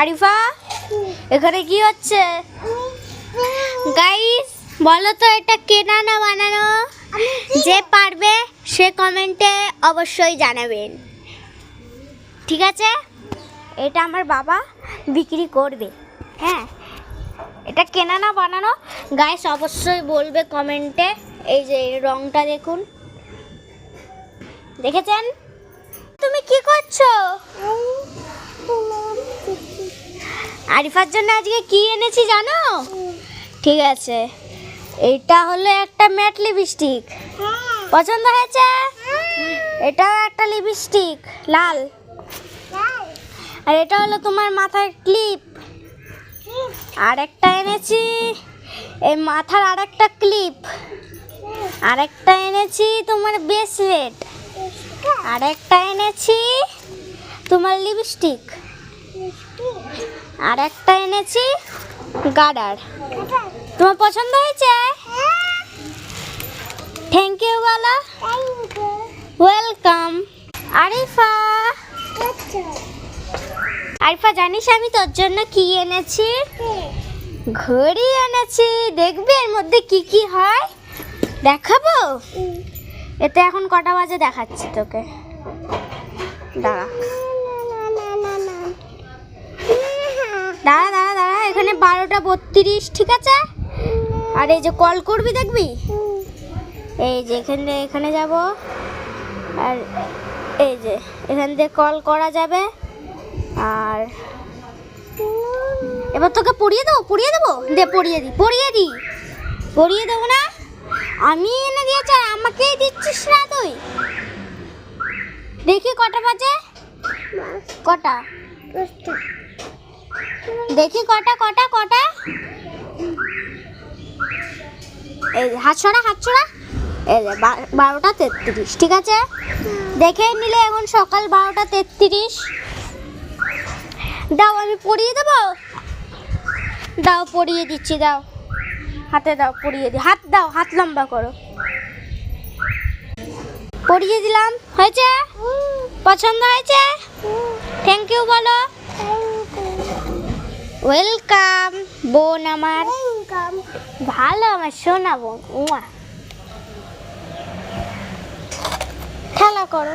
আরিফা এখানে কি হচ্ছে? গাইস বলো তো এটা কেনা না বানানো? যে পারবে সে কমেন্টে অবশ্যই জানাবেন, ঠিক আছে? এটা আমার বাবা বিক্রি করবে। হ্যাঁ, এটা কেনা না বানানো গাইস অবশ্যই বলবে কমেন্টে। এই যে রংটা দেখুন, দেখেছেন? তুমি কি করছো? আরিফার জন্য আজকে কি এনেছি জানো? ঠিক আছে, এটা হলো একটা ম্যাট লিপস্টিক। পছন্দ হয়েছে? এটাও একটা লিপস্টিক লাল। আর এটা হলো তোমার মাথার ক্লিপ। আর একটা এনেছি এই মাথার আরেকটা ক্লিপ। আরেকটা এনেছি তোমার ব্রেসলেট। আরেকটা এনেছি তোমার লিপস্টিক। আর একটা এনেছি গার্ডার। তোমার পছন্দ হয়েছে? থ্যাংক ইউ বলো। ওয়েলকাম। আরিফা, আরিফা জানিস আমি তোর জন্য কি এনেছি? ঘড়ি এনেছি। দেখবি এর মধ্যে কি কি হয়? দেখাবো? এতে এখন কটা বাজে দেখাচ্ছি তোকে, দাঁড়া দাঁড়া দাঁড়া দাঁড়া। এখানে 12টা 32, ঠিক আছে? আর এই যে কল করবি দেখবি, এই যে এখানে যাব। আর এই যে এখান থেকে কল করা যাবে। আর এবার তোকে পড়িয়ে দেবো দে, পড়িয়ে দেবো না? আমি এনে দিয়েছি আর আমাকেই দিচ্ছিস না তুই? দেখি কটা বাজে, কটা দেখি, কটা। এই যে হাত ছড়া। এই যে 12টা 33, ঠিক আছে? দেখে নিলে এখন সকাল 12টা 33। দাও আমি পরিয়ে দেবো। দাও পরিয়ে দিচ্ছি, দাও হাতে দাও, পরিয়ে দি। হাত দাও, হাত লম্বা করো। পরিয়ে দিলাম। হয়েছে? পছন্দ হয়েছে? থ্যাংক ইউ বলো। ওয়েলকাম বোন আমার, ভালো আমার সোনা বোন। খেলা করো।